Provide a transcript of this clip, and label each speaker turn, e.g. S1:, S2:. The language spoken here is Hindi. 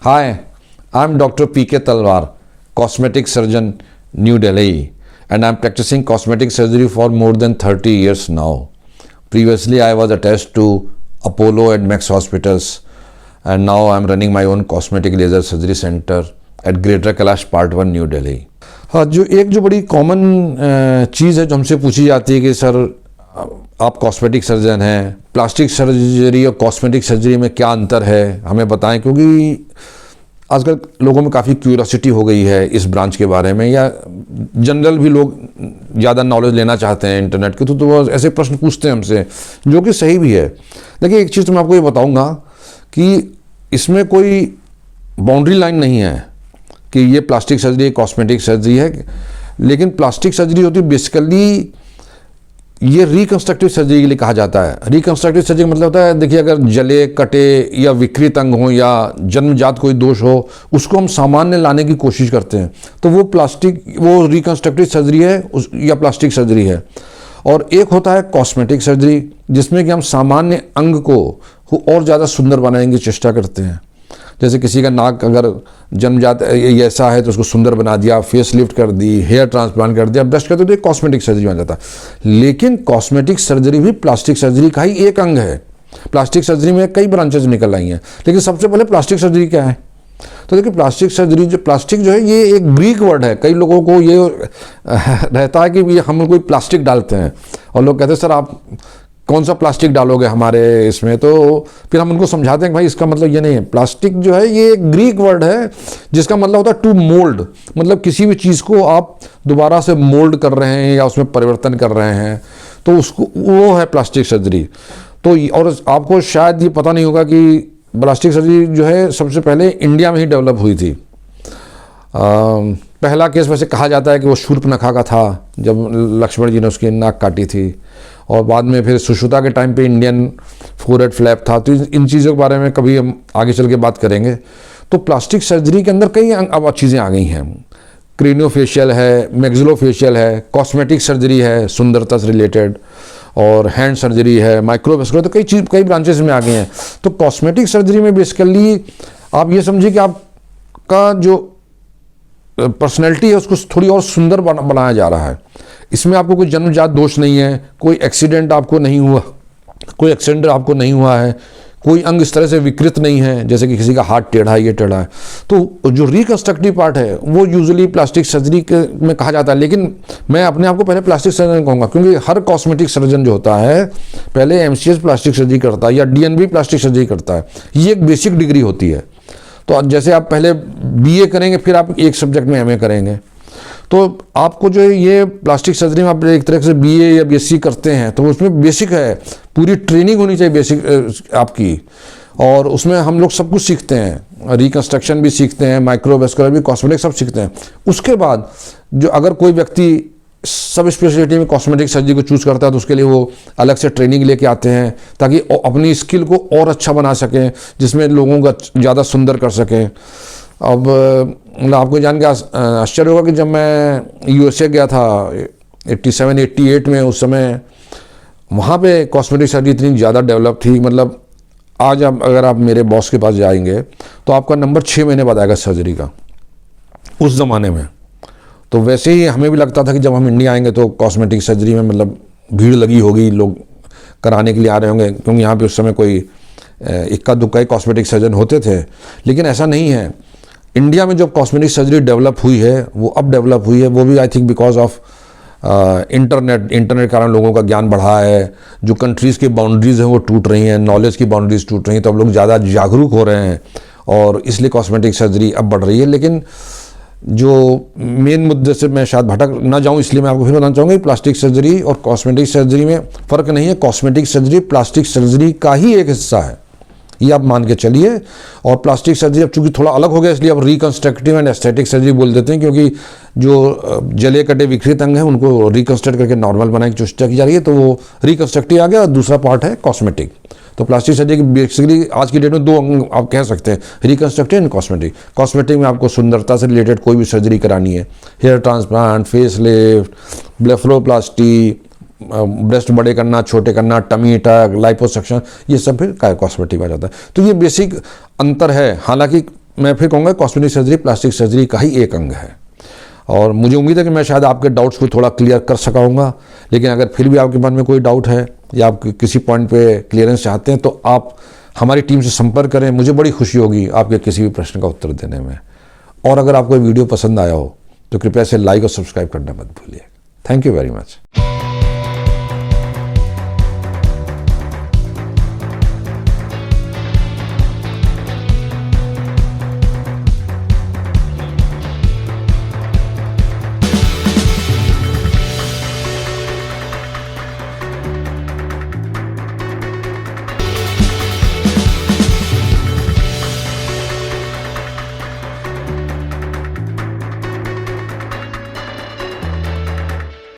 S1: Hi, I'm Dr. P.K. Talwar, cosmetic surgeon, New Delhi, and I'm practicing cosmetic surgery for more than 30 years now. Previously, I was attached to Apollo and Max hospitals, and now I'm running my own cosmetic laser surgery center at Greater Kailash Part 1, New Delhi. हाँ, जो बड़ी कॉमन चीज़ है जो हमसे पूछी जाती है कि सर आप कॉस्मेटिक सर्जन हैं, प्लास्टिक सर्जरी और कॉस्मेटिक सर्जरी में क्या अंतर है, हमें बताएं, क्योंकि आजकल लोगों में काफ़ी क्यूरियोसिटी हो गई है इस ब्रांच के बारे में, या जनरल भी लोग ज़्यादा नॉलेज लेना चाहते हैं इंटरनेट के, तो वो ऐसे प्रश्न पूछते हैं हमसे, जो कि सही भी है। देखिए, एक चीज़ तो मैं आपको ये बताऊंगा कि इसमें कोई बाउंड्री लाइन नहीं है कि ये प्लास्टिक सर्जरी कॉस्मेटिक सर्जरी है, लेकिन प्लास्टिक सर्जरी होती है बेसिकली ये रिकंस्ट्रक्टिव सर्जरी के लिए कहा जाता है। रिकंस्ट्रक्टिव सर्जरी मतलब होता है, देखिए, अगर जले कटे या विकृत अंग हो या जन्मजात कोई दोष हो, उसको हम सामान्य लाने की कोशिश करते हैं, तो वो रिकंस्ट्रक्टिव सर्जरी है या प्लास्टिक सर्जरी है। और एक होता है कॉस्मेटिक सर्जरी, जिसमें कि हम सामान्य अंग को और ज़्यादा सुंदर बनाने की चेष्टा करते हैं। जैसे किसी का नाक अगर जन्मजात ऐसा है तो उसको सुंदर बना दिया, फेस लिफ्ट कर दी, हेयर ट्रांसप्लांट कर दिया, ब्रश कर दिया, तो ये कॉस्मेटिक सर्जरी बन जाता है। लेकिन कॉस्मेटिक सर्जरी भी प्लास्टिक सर्जरी का ही एक अंग है। प्लास्टिक सर्जरी में कई ब्रांचेज निकल आई हैं, लेकिन सबसे पहले प्लास्टिक सर्जरी क्या है? तो देखिए, प्लास्टिक सर्जरी प्लास्टिक जो है ये एक ग्रीक वर्ड है। कई लोगों को ये रहता है कि हम कोई प्लास्टिक डालते हैं, और लोग कहते हैं सर आप कौन सा प्लास्टिक डालोगे हमारे इसमें, तो फिर हम उनको समझाते हैं कि भाई इसका मतलब ये नहीं है। प्लास्टिक जो है ये एक ग्रीक वर्ड है जिसका मतलब होता है टू मोल्ड, मतलब किसी भी चीज़ को आप दोबारा से मोल्ड कर रहे हैं या उसमें परिवर्तन कर रहे हैं, तो उसको वो है प्लास्टिक सर्जरी। तो और आपको शायद ये पता नहीं होगा कि प्लास्टिक सर्जरी जो है सबसे पहले इंडिया में ही डेवलप हुई थी। पहला केस वैसे कहा जाता है कि वो शूर्पणखा का था, जब लक्ष्मण जी ने उसकी नाक काटी थी, और बाद में फिर सुश्रुता के टाइम पे इंडियन फोरहेड फ्लैप था। तो इन चीज़ों के बारे में कभी हम आगे चल के बात करेंगे। तो प्लास्टिक सर्जरी के अंदर कई अब चीज़ें आ गई हैं। क्रेनियोफेशियल है, मैक्सिलोफेशियल है, कॉस्मेटिक सर्जरी है सुंदरता से रिलेटेड, और हैंड सर्जरी है, माइक्रोवेस्कुलर, तो कई ब्रांचेस में आ गए हैं। तो कॉस्मेटिक सर्जरी में बेसिकली आप ये समझिए कि आपका जो पर्सनैलिटी है उसको थोड़ी और सुंदर बनाया जा रहा है। इसमें आपको कोई जन्मजात दोष नहीं है, कोई एक्सीडेंट आपको नहीं हुआ, है, कोई अंग इस तरह से विकृत नहीं है, जैसे कि किसी का हाथ टेढ़ा है, ये टेढ़ा है। तो जो रिकंस्ट्रक्टिव पार्ट है वो यूजुअली प्लास्टिक सर्जरी में कहा जाता है, लेकिन मैं अपने आप को पहले प्लास्टिक सर्जन कहूँगा, क्योंकि हर कॉस्मेटिक सर्जन जो होता है पहले MCS प्लास्टिक सर्जरी करता है या DNB प्लास्टिक सर्जरी करता है। ये एक बेसिक डिग्री होती है। तो जैसे आप पहले BA करेंगे, फिर आप एक सब्जेक्ट में MA करेंगे, तो आपको जो है ये प्लास्टिक सर्जरी में आप एक तरह से BA या BSc करते हैं, तो उसमें बेसिक है, पूरी ट्रेनिंग होनी चाहिए बेसिक आपकी, और उसमें हम लोग सब कुछ सीखते हैं, रिकंस्ट्रक्शन भी सीखते हैं, माइक्रोवेस्कुलर भी, कॉस्मेटिक सब सीखते हैं। उसके बाद जो अगर कोई व्यक्ति सब स्पेशलिटी में कॉस्मेटिक सर्जरी को चूज़ करता है, तो उसके लिए वो अलग से ट्रेनिंग लेके आते हैं ताकि अपनी स्किल को और अच्छा बना सकें, जिसमें लोगों को ज़्यादा सुंदर कर सकें। अब मतलब आपको जान के आश्चर्य होगा कि जब मैं USA गया था 87-88 में, उस समय वहाँ पे कॉस्मेटिक सर्जरी इतनी ज़्यादा डेवलप थी। मतलब आज आप अगर आप मेरे बॉस के पास जाएंगे तो आपका नंबर 6 महीने बाद आएगा सर्जरी का, उस ज़माने में। तो वैसे ही हमें भी लगता था कि जब हम इंडिया आएंगे तो कॉस्मेटिक सर्जरी में मतलब भीड़ लगी होगी, लोग कराने के लिए आ रहे होंगे, क्योंकि यहाँ पे उस समय कोई इक्का दुक्का ही कॉस्मेटिक सर्जन होते थे। लेकिन ऐसा नहीं है। इंडिया में जो कॉस्मेटिक सर्जरी डेवलप हुई है वो अब डेवलप हुई है, वो भी I think because of internet के कारण लोगों का ज्ञान बढ़ा है। जो कंट्रीज़ की बाउंड्रीज़ हैं वो टूट रही हैं, नॉलेज की बाउंड्रीज टूट रही हैं, तो अब लोग ज़्यादा जागरूक हो रहे हैं, और इसलिए कॉस्मेटिक सर्जरी अब बढ़ रही है। लेकिन जो मेन मुद्दे से मैं शायद भटक ना जाऊं, इसलिए मैं आपको फिर बताना चाहूँगा कि प्लास्टिक सर्जरी और कॉस्मेटिक सर्जरी में फ़र्क नहीं है। कॉस्मेटिक सर्जरी प्लास्टिक सर्जरी का ही एक हिस्सा है, ये आप मान के चलिए। और प्लास्टिक सर्जरी अब चूँकि थोड़ा अलग हो गया, इसलिए अब रिकंस्ट्रक्टिव एंड एस्थेटिक सर्जरी बोल देते हैं, क्योंकि जो जले कटे विकृत अंग हैं उनको रिकंस्ट्रक्ट करके नॉर्मल बनाने की चेष्टा की जा रही है, तो वो रिकंस्ट्रक्टिव आ गया। और दूसरा पार्ट है कॉस्मेटिक। तो प्लास्टिक सर्जरी की बेसिकली आज की डेट में 2 अंग आप कह सकते हैं, रिकंस्ट्रक्टिव एंड कॉस्मेटिक। कॉस्मेटिक में आपको सुंदरता से रिलेटेड कोई भी सर्जरी करानी है, hair transplant, face lift, blepharoplasty, breast बड़े करना, छोटे करना, टमी टक, लाइपोसक्शन, ये सब फिर कॉस्मेटिक आ जाता है। तो ये बेसिक अंतर है। हालांकि मैं फिर कहूँगा कॉस्मेटिक सर्जरी प्लास्टिक सर्जरी का ही एक अंग है। और मुझे उम्मीद है कि मैं शायद आपके डाउट्स को थोड़ा क्लियर कर सका हूँगा। लेकिन अगर फिर भी आपके मन में कोई डाउट है या आप किसी पॉइंट पे क्लियरेंस चाहते हैं तो आप हमारी टीम से संपर्क करें। मुझे बड़ी खुशी होगी आपके किसी भी प्रश्न का उत्तर देने में। और अगर आपको वीडियो पसंद आया हो तो कृपया से लाइक और सब्सक्राइब करना मत भूलिए। Thank you very much.